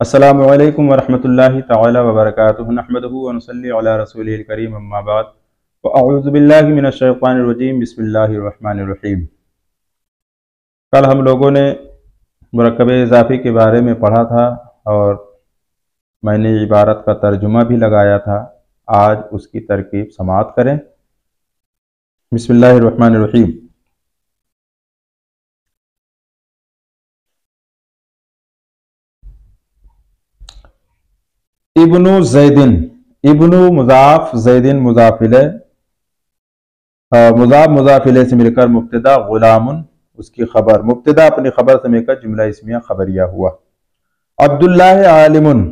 अस्सलामु अलैकुम वरहमतुल्लाहि तआला वबरकातुहु नहमदुहु व नुसल्ली अला रसूलिल करीम अम्मा बाद व अऊज़ु बिल्लाहि मिनश शैतानिर रजीम बिस्मिल्लाहिर रहमानिर रहीम। कल हम लोगों ने मुरक्कब इज़ाफ़ी के बारे में पढ़ा था और मैंने इबारत का तर्जुमा भी लगाया था। आज उसकी तरकीब समाअत करें। बिस्मिल्लाहिर रहमानिर रहीम। इब्नु ज़ैदिन, इब्नु मुज़ाफ़ ज़ैदिन मुज़ाफ़ इलैह, मुज़ाफ़ मुज़ाफ़ इलैह से मिलकर मुब्तदा गुलामुन उसकी खबर, मुब्तदा अपनी खबर से मिलकर जुमला इस्मिया खबरिया हुआ। अब्दुल्लाह आलिमुन,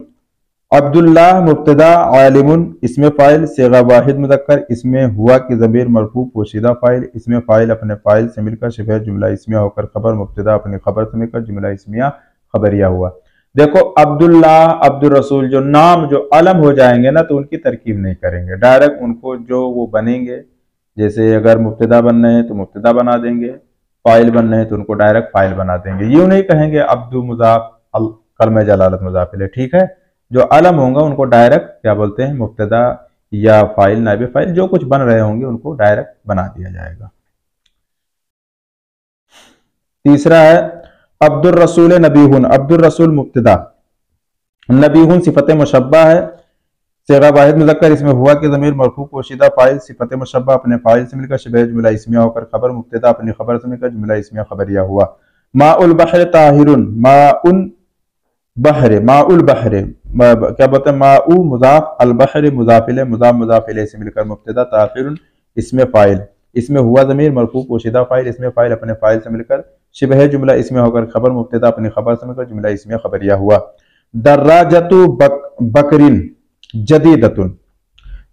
अब्दुल्लाह मुब्तदा आलिमुन इसमें फ़ाइल सेगा वाहिद मुज़क्कर, इसमें हुआ की ज़मीर मरफ़ू पोशीदा फ़ाइल, इसमें फ़ाइल अपने फ़ाइल से मिलकर शिबह जुमला इस्मिया होकर खबर, मुब्तदा अपनी खबर से मिलकर जुमला इस्मिया खबरिया हुआ। देखो अब्दुल्लाह अब्दुल रसूल जो नाम जो अलम हो जाएंगे ना तो उनकी तरकीब नहीं करेंगे, डायरेक्ट उनको जो वो बनेंगे, जैसे अगर मुब्तदा बन रहे हैं तो मुब्तदा बना देंगे, फ़ाइल बन रहे हैं तो उनको डायरेक्ट फ़ाइल बना देंगे। यूँ नहीं कहेंगे अब्दु मुज़ाफ़ कलमे जलालत मुज़ाफ़ इलैह, ठीक है। जो अलम होंगे उनको डायरेक्ट क्या बोलते हैं, मुब्तदा या फ़ाइल नाइब फ़ाइल जो कुछ बन रहे होंगे उनको डायरेक्ट बना दिया जाएगा। तीसरा है अब्दुल रसूल नबीहुन, अब्दुल रसूल मुब्तदा, नबीहुन सिफत मुशब्बा है सेगा वाहिद मुज़क्कर, इसमें हुआ कि ज़मीर मरफ़ू पोशीदा फ़ाइल, सिफत मुशब्बा अपने फ़ाइल से मिलकर शिबह जुमला इस्मिया होकर खबर, मुब्तदा अपनी खबर से मिलकर जुमला इस्मिया खबरिया हुआ। माउल बहर ताहिरुन, माउन बहरे, माउल बहरे क्या बोलते हैं, माउ मुज़ाफ़ अल बहर मुज़ाफ़ इलैह, मुज़ाफ़ मुज़ाफ़ इलैह से मिलकर मुब्तदा ताहिरुन इसमें फ़ाइल, इसमें हुआ ज़मीर मरफ़ू पोशीदा फ़ाइल, इसमें फ़ाइल अपने फ़ाइल से मिलकर शिबह जुमला इसमें होकर खबर, मुब्तदा अपनी खबर से मिलकर जुमला इसमें खबरिया हुआ। दर्राजतु बकरिन जदीदतुन,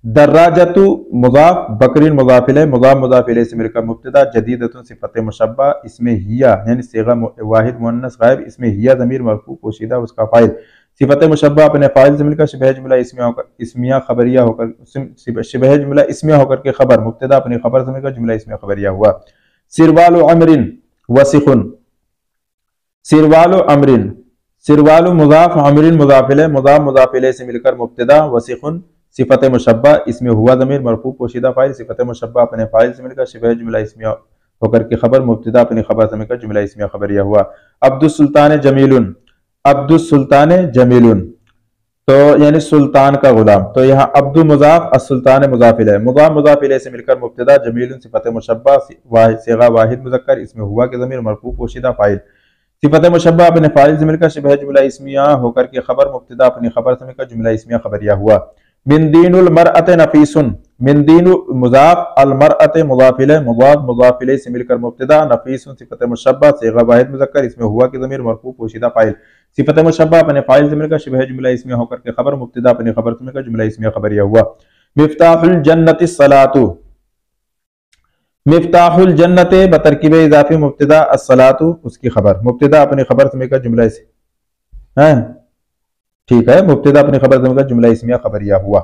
दर्राजतु मुज़ाफ़ बकरिन मुज़ाफ़ इलैह, मुज़ाफ़ मुज़ाफ़ इलैह से मिलकर मुब्तदा, जदीदतुन सिफ़त मुशब्बा इसमें हिया यानी सेगा वाहिद मुअन्नस गायब, इसमें हिया ज़मीर मरफ़ू पोशीदा उसका फ़ाइल, सिफ़त मुशब्बा अपने फ़ाइल से मिलकर शिबह जुमला इसमिया होकर इसमिया खबरिया होकर शिबह जुमला इसमिया होकर के खबर, मुब्तदा अपनी खबर से मिलकर जुमला इसमिया खबरिया हुआ। सिरवालु अमरिन वसिखुन, सिरवालु अमरिन, सिरवालु मुज़ाफ़ अमरिन मुज़ाफ़ इलैह, मुज़ाफ़ मुज़ाफ़ इलैह से मिलकर मुब्तदा, वसिखुन सिफ़त मुशब्बा इसमें हुआ ज़मीर मरफ़ू पोशीदा फ़ाइल, सिफ़त मुशब्बा अपने फ़ाइल से मिलकर शिबह जुमला इस्मिया होकर के खबर, मुब्तदा अपनी खबर से मिलकर जुमला इस्मिया खबरिया हुआ। अब्दुस सुल्तान जमीलुन, अब्दुस सुल्तान जमीलुन तो यानी सुल्तान का गुलाम, तो यहाँ अब्दु मुज़ाफ़ अस्सुल्तान मुज़ाफ़ इलैह, मुज़ाफ़ मुज़ाफ़ इलैह से मिलकर मुब्तदा, जमीलुन सिफ़त मुशब्बा सेगा वाहिद मुज़क्कर, इसमें हुआ के ज़मीर मरफ़ू पोशीदा फ़ाइल, सिफ़त मुशब्बा अपने फ़ाइल से मिलकर शिबह जुमला इस्मिया होकर के खबर, मुब्तदा अपनी खबर से मिलकर जुमला इस्मिया खबरिया हुआ। मिन दीनुल मरअत नफीसुन, मिन दीनु मुज़ाफ़ अल मरअत मुज़ाफ़ इलैह, मुज़ाफ़ मुज़ाफ़ इलैह से मिलकर मुब्तदा, नफीसुन सिफ़त मुशब्बा सेगा वाहिद मुज़क्कर, इसमें हुआ के ज़मीर मरफ़ू पोशीदा फ़ाइल, सिफ़त मुशब्बा अपने फ़ाइल से मिलकर शिबह जुमला इस्मिया होकर के खबर, मुब्तदा अपनी खबर से मिलकर जुमला इस्मिया खबरिया हुआ। मिफ्ताहुल जन्नतिस सलातु, मिफ्ताहुल जन्नत बतरकीब इज़ाफ़ी मुब्तदा अस्सलातु उसकी खबर, मुब्तदा अपनी खबर से मिलकर जुमला इस है ठीक है, मुब्तदा अपनी खबर से मिलकर जुमला इस्मिया खबरिया हुआ।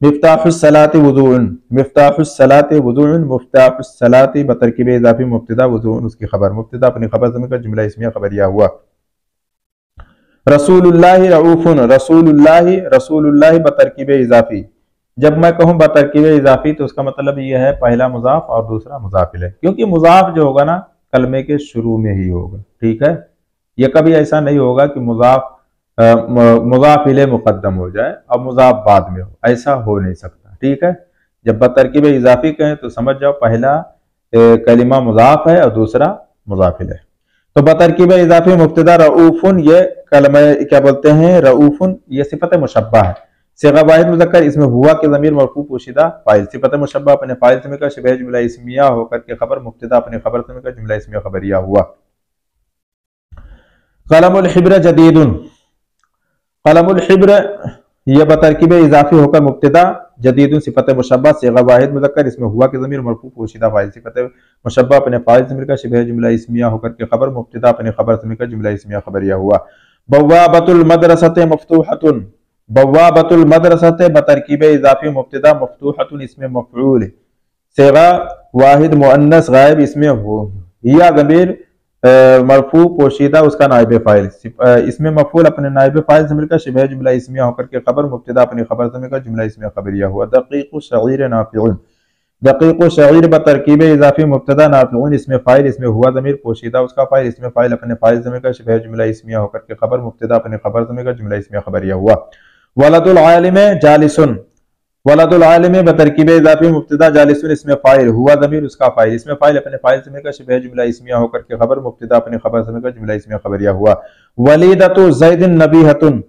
मिफ्ताहुस सलाति वुज़ूअन, मिफ्ताहुस सलाति वुज़ूअन, मिफ्ताहुस सलाति बतरकीब इज़ाफ़ी मुब्तदा वुज़ूअन उसकी खबर, मुब्तदा अपनी खबर से मिलकर जुमला इस्मिया खबरिया हुआ। रसूलुल्लाहि रऊफ़ुन, रसूलुल्लाहि, रसूलुल्लाहि बतरकीब इज़ाफ़ी, जब मैं कहूँ बतरकीब इज़ाफ़ी तो उसका मतलब यह है पहला मुज़ाफ़ और दूसरा मुज़ाफ़ इलैह, क्योंकि मुज़ाफ़ जो होगा ना कलमे के शुरू में ही होगा, ठीक है। यह कभी ऐसा नहीं होगा कि मुज़ाफ़ इलैह मुक़द्दम हो जाए और मुज़ाफ़ बाद में हो, ऐसा हो नहीं सकता, ठीक है। जब बतरकीब इज़ाफ़ी कहें तो समझ जाओ पहला कलिमा मुज़ाफ़ है और दूसरा मुज़ाफ़ इलैह। तो बतरकीब इज़ाफ़ी मुब्तदा रऊफ़ुन, ये कलमा क्या बोलते हैं, रऊफ़ुन ये सिफ़त मुशब्बा है सेगा वाहिद मुज़क्कर, इसमें हुआ के ज़मीर मरफ़ू पोशीदा फ़ाइल, सिफ़त मुशब्बा अपने फ़ाइल से मिलकर शिबह जुमला इस्मिया होकर के खबर, मुब्तदा अपनी खबर से मिलकर जुमला इस्मिया खबरिया हुआ। क़लमुल हिब्र जदीदुन, क़लमुल हिब्र यह बतरकीब इज़ाफ़ी होकर मुब्तदा, जदीदुन सिफ़त मुशब्बा सेगा वाहिद मुज़क्कर, इसमें हुआ के ज़मीर मरफ़ू पोशीदा फ़ाइल, सिफ़त मुशब्बा अपने फ़ाइल से मिलकर शिबह जुमला इस्मिया होकर के खबर, मुब्तदा अपनी खबर से मिलकर जुमला इस्मिया खबरिया हुआ। बव्वाबतुल मदरसत मफ्तूहतुन, बव्वाबतुल मदरसत बतरकीब इज़ाफ़ी मुब्तदा, मफ्तूहतुन इसमें मफ़ऊल सेगा वाहिद मुअन्नस गायब, इसमें हिया ज़मीर मरफू पोशीदा उसका नाइब फ़ाइल। इसमें मफूल अपने नाइब फ़ाइल से मिलकर शिबह जुमला इस्मिया होकर के खबर मुब्तदा अपनी खबर से मिलकर जुमला इस्मिया खबरिया हुआ। दक़ीक़ शगीर नाफ़िउन, दक़ीक़ शगीर बतरकीब इज़ाफ़ी मुब्तदा नाफ़िउन इसमें फ़ाइल इसमें हुआ ज़मीर पोशीदा उसका फ़ाइल इसमें फ़ाइल अपने फ़ाइल से मिलकर शिबह जुमला इस्मिया होकर के खबर मुब्तदा अपने खबर से मिलकर जुमला इस्मिया खबरिया हुआ। वलदुल आलिम जालिसुन, वलदुल आलिम बतरकीब इज़ाफ़ी मुब्तदा जालिसुन इसमें फ़ाइल हुआ ज़मीर उसका फ़ाइल इसमें फ़ाइल अपने फ़ाइल से मिलकर शिबह जुमला इस्मिया होकर के खबर मुब्तदा अपने खबर से मिलकर जुमला इस्मिया खबरिया हुआ। वलीदतु ज़ैदिन नबीहतुन,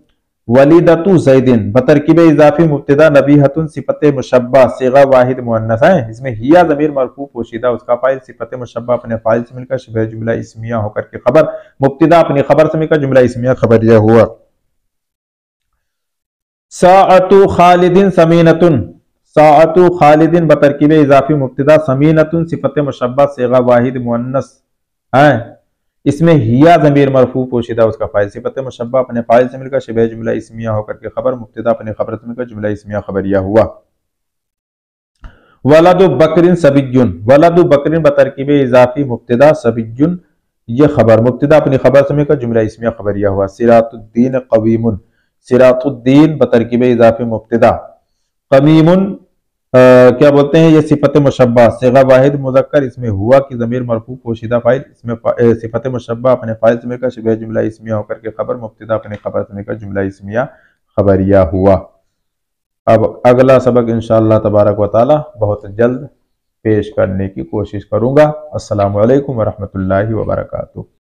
वलीदतु ज़ैदिन बतरकीब इज़ाफ़ी मुब्तदा नबीहतुन सिफ़त मुशब्बा सिगा वाहिद मुअन्नस है। इसमें हिया ज़मीर मरफ़ू पोशीदा उसका फ़ाइल सिफ़त मुशब्बा अपने फ़ाइल से मिलकर शिबह जुमला इस्मिया होकर के खबर मुब्तदा अपनी खबर से मिलकर जुमला इस्मिया खबरिया हुआ। साअतु खालिदिन समीनतुन, साअतु खालिदिन बतरकीब इज़ाफ़ी मुब्तदा समीनतुन सिफ़त मुशब्बा सिगा वाहिद मुअन्नस है। इसमें हिया ज़मीर मरफ़ू पोशीदा उसका फ़ाइल सिफ़त मुशब्बा अपने फ़ाइल से मिलकर शिबह जुमला इस्मिया होकर के खबर मुब्तदा अपने खबर से मिलकर जुमला इस्मिया खबरिया हुआ। वलदु बकरिन सबिय्युन, वलदु बकरिन बतरकीब इज़ाफ़ी मुब्तदा सबिय्युन ये खबर मुब्तदा अपनी खबर से मिलकर जुमला इस्मिया खबरिया हुआ। सिरातुद्दीन क़वीमुन, सिरातुद्दीन बतरकीब इज़ाफ़ी मुब्तदा क़मीमुन क्या बोलते हैं ये सिफ़त मुशब्बा सिगा वाहिद मुज़क्कर इसमें हुआ की ज़मीर मरफ़ू पोशीदा फ़ाइल इसमें सिफ़त मुशब्बा अपने फ़ाइल से मिलकर शिबह जुमला इस्मिया होकर के खबर मुब्तदा अपने खबर से मिलकर जुमला इस्मिया खबरिया हुआ। अब अगला सबक इंशाअल्लाह तबारक व तआला बहुत जल्द पेश करने की कोशिश करूँगा। अस्सलामु अलैकुम व रहमतुल्लाहि व बरकातुहू।